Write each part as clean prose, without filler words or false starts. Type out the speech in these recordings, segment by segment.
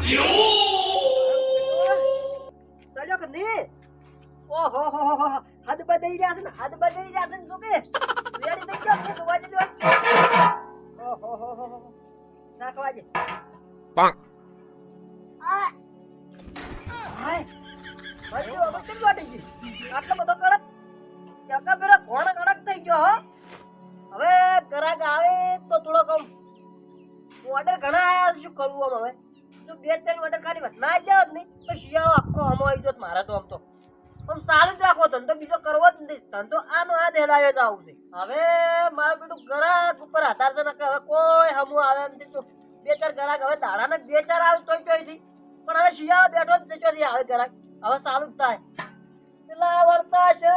સડ્યો કે નહીં? ઓહો હો હો હો હદ બદઈ રહ્યા છે ને, હદ બદઈ રહ્યા છે ને શું કે રેડી થઈ ગયો કે જોવા જજો. ઓહો હો હો હો નાખવા જે પાંક. આ હાય ભાઈ હવે કેમ વાટી ગઈ આટલો બધો કડક કાકા પેલો ઘોણ કડક થઈ ગયો હો. હવે ગ્રાહક આવે તો થોડો કમ ઓર્ડર ઘણા આયા શું કરવું આમ હવે જો 2-3 ઓર્ડર કાઢી વાત ના જાવ નહીં તો શિયાળો આખો હમો આવી જોત મારે તો આમ તો આમ સારું જ રાખો ધંધો બીજો કરવો જ નથી ધંધો આનો આ દેલાયો જ આવું છે. હવે મારું બેટું ગ્રાહક ઉપર આધાર છે ને કે હવે કોઈ હમું આવે નથી તો 2-4 ગ્રાહક હવે દાડાના 2-4 આવે તોય ચોઈથી પણ હવે શિયાળો બેઠો જ ચોથી આવે ગ્રાહક હવે સારું જ થાય પેલા વળતા છે.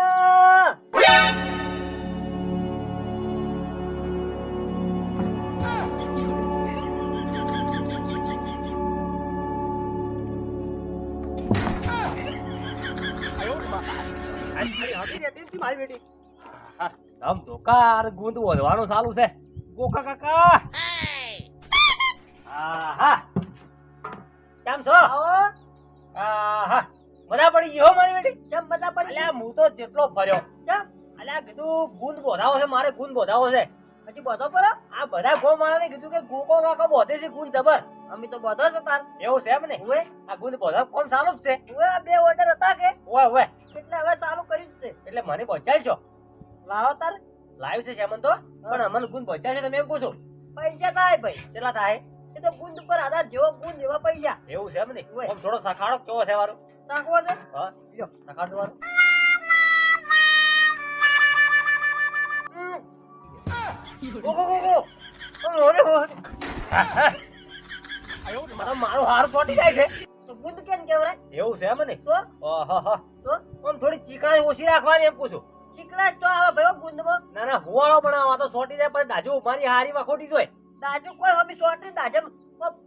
મારી બેટી આમ ધોકા ગુંદ વધવાનું ચાલુ છે ગોકા કાકા. આહા કેમ છો? આહા મજા પડી ગઈ હો મારી બેટી. ચમ મજા પડી અલ્યા હું તો જેટલો ફર્યો ચમ અલ્યા કીધું ગુંદ બોધાવો છે મારે ગુંદ બોધાવો છે. હજી બધો પર આ બધા ગો માણસને કીધું કે ગોકો કાકા બોધે છે ગુંદ જબર. અમે તો બધો છે તાર એવું છે એમ ને? ઓએ આ ગુંદ બોધા કોણ ચાલુ જ છે? ઓએ 2 ઓર્ડર હતા કે ઓય ઓય એટલે હવે ચાલુ કર્યું જ છે. એટલે મને પહોંચાડ છો લાવો તાર લાઈવ છે સેમન તો પણ અમને ગુંદ પહોંચાડ છે તમે એમ પૂછો પૈસા થાય ભાઈ કેટલા થાય? એ તો ગુંદ ઉપર આધાર જેવો ગુંદ એવા પૈસા એવું છે એમ ને? ઓય. આમ થોડો સખાડો કેવો છે વારું? નાખવો છે હા લ્યો સખાડ દો વારું. ગો ગો ગો ગો ઓરે ઓરે મારો હાર ચોટી જાય છે. તો ગુંદ કેમ કેવરાય એવું છે એમ ને? તો ઓહો તો આમ થોડી ચીકણાઈ ઓછી રાખવાની એમ પૂછું. ચીકણા તો આવે ભાઈ ગુંદમાં ના ના હુવાળો બનાવવા તો સોટી જાય પણ દાજુ મારી હારી વખોટી જોય. દાજુ કોઈ હવે સોટરી દાજમ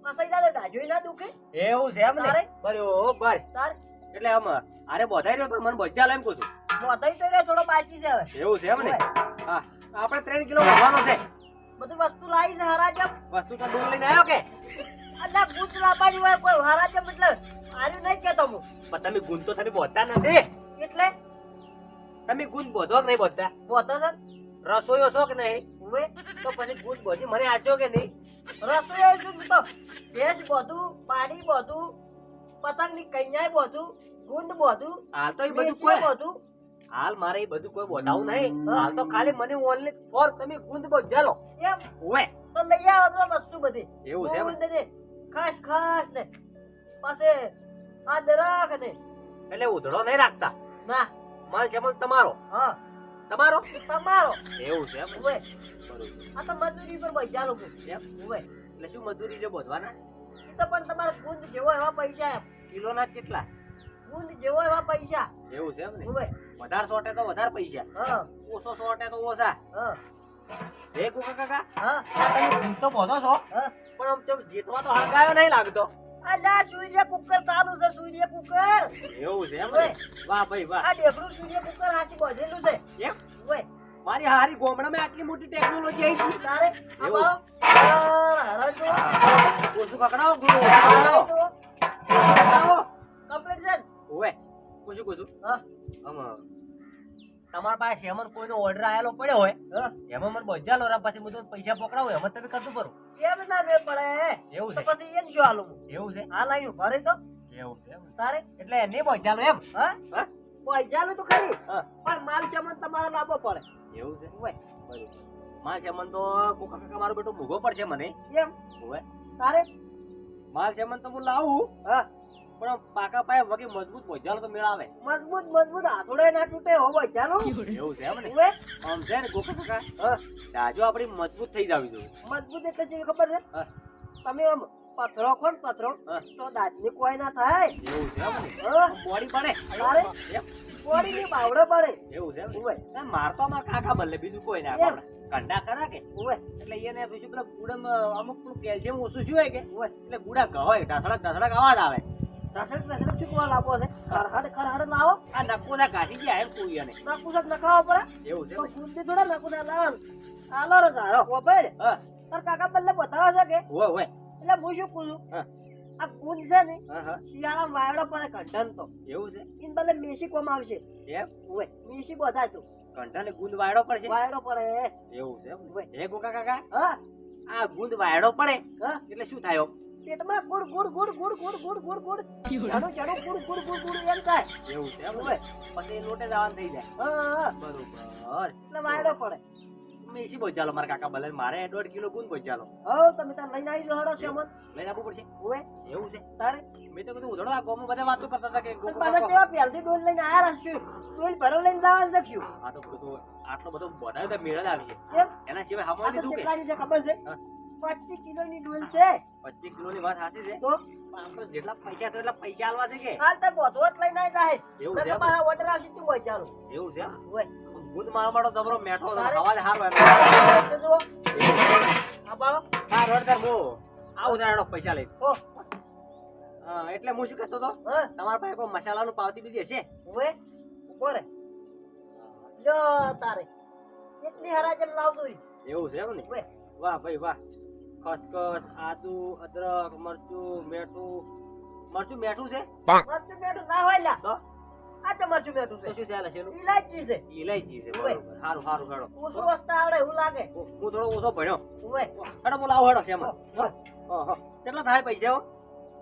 ફસાઈ જાય દાજુ ના દુખે એવું છે એમ ને? તારે? બરોબર તાર એટલે આમ આરે બોધાઈ રહ્યો પણ મને બચ્ચા લાઈમ પૂછું. મોતાઈ તો રહ્યો થોડો બાકી છે હવે એવું છે એમ ને? હા આપણે 3 કિલો ભરવાનો છે. બધી વસ્તુ લાવી છે હરાજમ વસ્તુ તો ડુંગ લઈને આવ્યો કે? અલા ગુંદ લાવવાની હોય કોઈ હરાજમ એટલે આર્યું નહીં કેતો હું પણ તમે ગુંદ તો તમે બોધતા નથી. એટલે તમે ગુંદ બોધો કે નહીં બોધતા? બોતો છે રસોઈયો છો કે નહીં? હવે તો પછી ગુંદ બોધી મને આચો કે નહીં? રસોઈ શું તો ભેંસ બધું પાણી બધું પતંગની કન્યાય બધું ગુંદ બધું હાલ તો એ બધું મેસીઓ કોઈ બધું હાલ મારે એ બધું કોઈ બોધાવું નહીં. હાલ તો ખાલી મને ઓનલી ફોર તમે ગુંદ બોધ્યા લો. એમ ઓય તો લઈ આવો તો વસ્તુ બધી એવું છે એમ? ગુંદ ને ખાસ ખાસ ને પાસે આ દરાક ને એટલે ઉધડો નહીં રાખતા. ના માલ જમણ તમારો હા તમારો તમારો એવું છે એમ? હવે બરોબર આ તો મજૂરી પર બજા લોકો એમ? હવે એટલે શું મજૂરી છે બોધવાના? એ તો પણ તમારે ગુંદ જેવો એવા પૈસા એમ. કિલોના કેટલા? ગુંદ જેવો એવા પૈસા એવું છે એમ ને? હવે વધારે સોટે તો વધારે પૈસા, હા ઓછો સોટે તો ઓછા. હા હે કુકા કાકા હા તમે ગુંદ તો બોધો છો હા પણ આમ તો જીતવા તો હળગાયો નહીં લાગતો. અલા સૂર્ય કુકર ચાલુ છે સૂર્ય કુકર એવું છે એમ ઓય. ને? વાહ ભાઈ વાહ. આ ડેકડું સૂર્ય કુકર હાસી બધેલું છે એમ? ઓય મારી હારી ગોમડામાં આટલી મોટી ટેકનોલોજી આવી છે. તારે એવું. હરાજો ઓછું પકડાવો ગુરુ, પકડાવો. પકડાવો. કમ્પ્લીટ છે ઓવે કુછું કુછું હા આમ તમારા પાસે એમાં કોઈનો ઓર્ડર આયેલો પડ્યો હોય હા એમાં મને બજા લો રા પછી બધું પૈસા પકડાવો એમાં તમે કરતું કરો. કેમ ના મેળ પડે એવું તો છે? પછી એને શું હાલું એવું છે? આ લાઈન ભરે તો એવું છે એમ? તારે એટલે નહીં બજા લો એમ? હા હા પૈસાનું તો ખરી હા પણ માલ ચમન તમારે લાવવો પડે એવું છે? ઓય બરોબર. માલ છે મન તો કોકા કાકા મારો બેટો મૂગો પડશે મને. એમ ઓવે તારે માલ છે મન તો હું લાવું હા પણ આમ પાકા પાયે વગે મજબૂત બજાલો તો મેળ આવે. મજબૂત મજબૂત હાથોડે ના તૂટે હો બજાનો એવું છે એમ ને? ઓય આમ છે ને કોકા કાકા હા દાજો આપણી મજબૂત થઈ જાવી જોઈએ. મજબૂત એટલે જેવી ખબર છે હા તમે આમ પથરો ખો ને પથરો હા તો દાંતની કોઈ ના થાય એવું છે એમ ને? હા બોડી પડે તારે એમ? કોડીની બાવડે પડે એવું છે એમ ને? ઓય ના, મારતો અમાર કાકા બદલે બીજું કોઈ ના એમ. આપણે કંડા ખરા કે ઓય એટલે એને પછી પેલા ગુડામાં અમુક પેલું કેલ્શિયમ ઓછું શું હોય કે ઓય એટલે ગુડા ગવાય ઢસડક અવાજ આવે. રસડ રસડ ચૂકવા લાવો છે ખરહડ ખરહડ લાવો આ નક્કો ના ઘાસી ગયા એમ કોઈ એને નાકુસક નખાવો પડે એવું છે તો એમ ને? ગુંદી થોડા નાકુસા લાવો આલો રે ધારો ઓ ભાઈ હા તાર કાકા બદલે બતાવે છે કે હોય હોય એટલે હું શું પૂછું હા આ કુંજ છે ને હા હા શિયાળા વાયડો પડે કંઠન તો એવું છે ઇન બદલે મેસી કોમ આવશે એમ ઓય મેસી બધા તું કંટાને ગુંદ વાયડો પડશે વાયડો પડે એવું છે એમ ઓય. હે ગોકા કાકા હા આ ગુંદ વાયડો પડે હા એટલે શું થાય પેટમાં good good good good good good good good જાડો જાડો ગુડ ગુડ ગુડ ગુડ એમ થાય એવું છે એમ ને? ઓય. પછી લોટે જવાનું થઈ જાય હા બરોબર એટલે વાયડો પડે મેસી બોચાલો મારા કાકા ભલે મારે 1.5 કિલો ગુંદ બોચાલો હો તમે તાર લઈને આવી જો હડો છે મન લઈને આવવું પડશે ઓય એવું છે તારે મેં તો કીધું ઉધડો આ ગોમમાં બધા વાતો કરતા હતા કે અને ગોકુ પાછા કાકો. કેવા પહેલથી ડોલ લઈને આયા રસ્યું ડોલ ભરો લઈને જવાનું દખ્યું આ તો કીધું આટલો બધો બનાવ્યો તો મેળ જ આવી છે એમ એના સિવાય આ હમણાં તો લીધું કે કેટલાની છે ખબર છે હા. 25 કિલોની ડોલ છે 25 કિલોની વાત સાચી છે તો પણ આપણે જેટલા પૈસા તો એટલા પૈસા આલવા છે કે હાલ તો બોધો જ લઈને આવી જાય એવું નકર છે એમ? પાછા ઓર્ડર આવશે તું હોય ચાલો એવું છે ઓય ગુંદ મારો મારો જબરો મેઠો હતો, તારે? અવાજ સારો એમ છે જુઓ આ બાળો હા રોડદાર મો આવું તારો પૈસા લઈ ઓ એટલે હું શું કહેતો હતો હા તમારા પાસે કોઈ મસાલાનું પાવતી બીજી હશે ઓય ઉભો રે જો તારે કેટલી હરાજન લાવતો ઈ એવું છે એમ ને ઓય વાહ ભાઈ વાહ ખસખસ આદુ અદરક મરચું મરચું મેઠું છે મરચું બેઠું ના હોય લ્યા તો આ તો મરચું બેઠું તો છે શું ચાલે છે એનું ઇલાયચી છે ઇલાયચી છે ઓય. બરોબર સારું સારું હેડો ઓછું વસ્તુ આવડે એવું લાગે હું થોડો ઓછો ભણ્યો ઓય હેડો બોલો આવો હેડો શેમાં ઓય. કેટલા થાય પૈસા હો?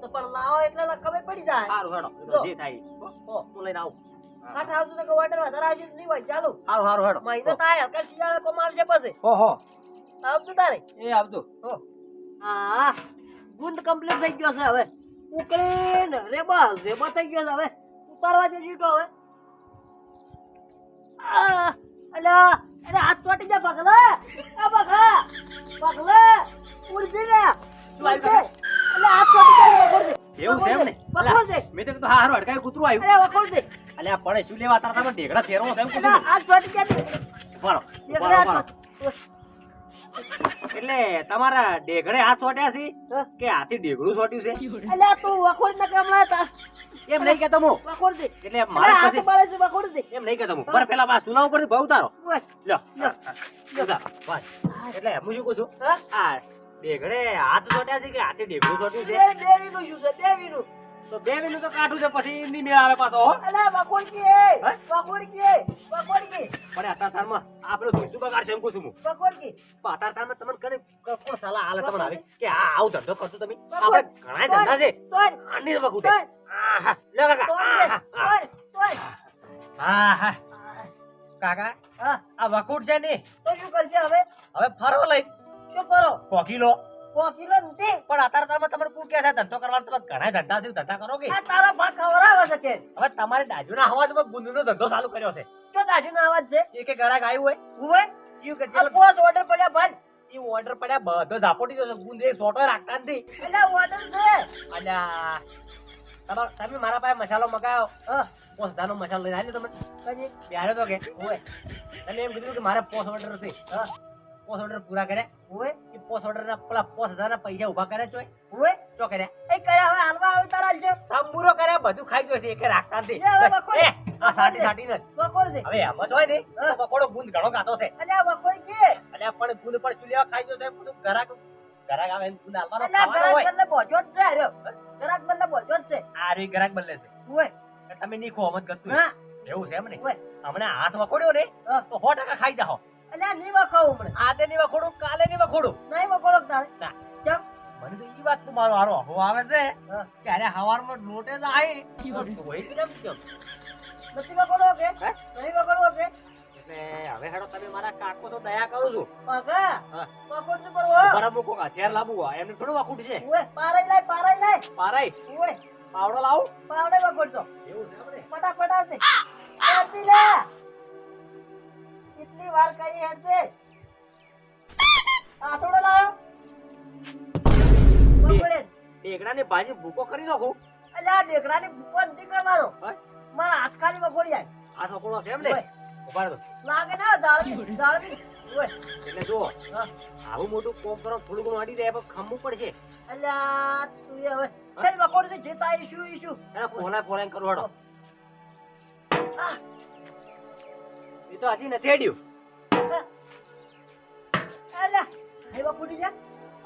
તો પણ લાવો એટલે ખબર પડી જાય સારું હેડો એ તો જે થાય હો, હું લઈને આવું આઠ આવતું તો ઓર્ડર વધારે આવશે નહીં હોય ચાલુ સારું સારું હેડો મહિનો થાય હલકા શિયાળા કોમ આવશે પછી હો હો આવતું તારે એ આવતું હો હા ગુંદ કમ્પ્લીટ થઈ ગયો છે હવે ઉકળીને રેબા થઈ ગયો છે હવે ઉતારવા જઈ જીતો હવે અલ્યા અરે હાથ ચોટી જા પગલા આ પગલા ઉડજી રે શું આવ્યું અલ્યા હાથ ચોટી જા પકડ દે એવું છે એમ ને પકડ દે મેં તો કીધું હા હારું હડકાયું કૂતરું આવ્યું અરે પકડ દે અલ્યા પણ શું લેવા તારા તમે ઢેગડા ફેરવો છે એમ કીધું અલ્યા હાથ ચોટી જા ઉભારો, એક ઉભારો, હાથ ઉભારો. એટલે તમારા ઢેગડે હાથ સોટ્યા છે કે હાથી ઢેગડું સોટ્યું છે અલ્યા તું વખોડ ના કામ લાતા એમ નહીં કેતો હું વખોડ દે એટલે અલ્યા મારે હાથ પછી બાળે છે વખોડ દે એમ નહીં કેતો હું પર પેલા બા સુલાવ પર ભાવ તારો ઓય લ્યો લ્યો. ઉતારો, બસ. એટલે હું શું કહું છું હા આ ઢેગડે હાથ સોટ્યા છે કે હાથી ઢેગડું સોટ્યું છે દેવીનું શું છે દેવીનું તો બે મિનિટ તો કાઢું છે પછી એમની મેળ આવે પાછો હો. અલ્યા વખોડ કે હે? વખોડ કે પણ અત્યાર તારમાં આ પેલું ધૂળચું બગાડશે એમ કહું છું હું વખોડ કે પણ અત્યાર તારમાં તમને કને કોણ સલાહ આલે તમને આવે કે આ આવું ધંધો કરશો તમે બકોડ. આપણે ઘણા ધંધા છે તોડ આની વખત ઉઠે. તોડ આહા, લ્યો કાકા આહા, આહા. તોડ આહા. કાકા હા આ વકુટ છે ને તો શું કરશે હવે હવે ફરો લઈ શું કરો કોકીલો કોકીલો નથી પણ અત્યારે તારમાં તમારે કોણ કહે છે ધંધો કરવાનો તમે ઘણા ધંધા છે ધંધા કરો કે આ તારો ભાગ ખવડાવે છે કે હવે તમારે દાજુના અવાજમાં ગુંદનો ધંધો ચાલુ કર્યો છે જો દાજુનો અવાજ છે એ કે ગ્રાહક આવ્યું હોય હુવે જીવ કે આ ચલો પોસ ઓર્ડર પડ્યા ભાઈ એ ઓર્ડર પડ્યા બધો ઝાપોટી દો ગુંદ એક સોટો રાખતા નથી એટલે ઓર્ડર છે અલ્યા તમે મારા પાસે મસાલો મગાયો હા પોસધાનો મસાલો લઈને આવ્યો તમે કજી પ્યારો તો કે હુવે તમે એમ કીધું કે મારે પોસ ઓર્ડર છે હા પોસ ઓર્ડર પૂરા કર્યા હુવે એ પોસ ઓર્ડર ના પેલા 5000 ના પૈસા ઉભા કર્યા ચોય હુવે ચો કર્યા એ કયા હવે હાલવા આવે તારા છે સંબૂરો કર્યા બધું ખાઈ ગયો છે એકે રાખતા નથી લે હવે બકોડ. એ આ સાટી સાટી નથી વખોડ દે હવે એમ જ હોય ને તો પકોડો ગુંદ ઘણો કાતો છે અલ્યા વખોડ કે અલ્યા પણ ગુંદ પર શું લેવા ખાઈ ગયો છે બધું ઘરાક આવે ને ગુંદ હાલવાનો અલ્યા ખાવાનો હોય ગરાક બદલે બોજો જ છે અરે ગરાક બદલે બોજો જ છે આ રે ઘરાક બદલે છે હુવે કે તમે ની ખો મત ગતું હા એવું છે એમ ને હુવે હમણાં હાથ વખોડ્યો ને હા. તો 100% ખાઈ જાઓ અલ્યા નહીં વખાવું હમણાં આજે ની વખોડું કાલે ની વખોડું નહીં વખોડો તારે ના. કેમ મને તો ઈ વાત તું મારો હારો હો આવે છે હા. કે અરે હવારમાં લોટે જ આવી તો હોય કેમ કેમ નથી વખોડો કે હે? નહીં વખોડો કે એટલે હવે હેડો તમે મારા કાકો તો દયા કરું છું પગા હા. વખોડ શું કરવો બરાબર મૂકો હથિયાર લાવવું હોય એમને થોડું વખૂટ છે હુવે પારાઈ લાય પારાઈ હુવે પાવડો લાવું પાવડે વખોડતો એવું છે આપણે ફટાફટ આવશે આવતી લે કેટલી વાર કરી હેડશે આથોડો લાયો પકડે ટેકડાની ભાજી ભૂકો કરી નાખું અલ્યા દેખડાની ભૂકો નથી કરવાનો હા? મારા હાથ ખાલી વખોડી જાય આ છોકરો છે એમ ને ઓય. ઉભા રહો. લાગે ના જાળવી ઓય એટલે જો હા. આવું મોટું કોમ કરો થોડું ઘણું અડી જાય પણ ખમવું પડશે અલ્યા તું એ હવે ફેર વખોડી દે જે તા ઈશું એના પોલા કરું હેડો એ તો હજી નથી અડ્યું અલ્યા હે વખોડી જા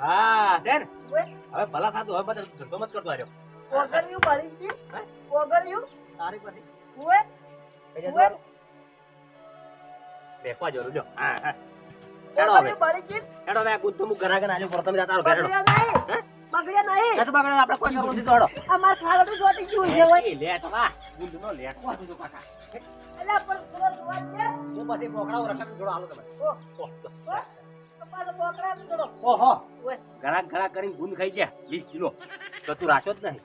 હા છે ને ઓએ હવે ભલા સાધુ હવે બધા ધંધો મત કરતો આર્યો ઓગળ્યું બળી ગયું હે? ઓગળ્યું તારી પછી ઓએ કઈ ઓએ જતું બેસવા જરૂર જો હા હા હેડો હવે ઓગળ્યું બળી ગયું હેડો હવે આ ગુદ્દો મુક ઘરાગન આલ્યો પર તમે તારો ઘર હેડો બગડ્યા નહીં બગડ્યા નહીં એ તો બગડે આપણે કોઈ કરવું નથી તો હેડો અમાર ખાડો ચોટી ગયું છે ઓય એ લેટ વા ગુદ્દનો લેટ વા તું કાકા એલા પર થોડો સુવાદ છે હું પછી પોકડાવ રખડ જોડો આલો તમે ઓ તમારો બોકડા થોડો ઓહો ઓય ઘરાક ઘરાક કરીને ગુંદ ખાઈ ગયા 20 કિલો તો તું રાચો જ નહીં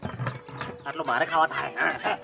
આટલો મારે ખાવા થાય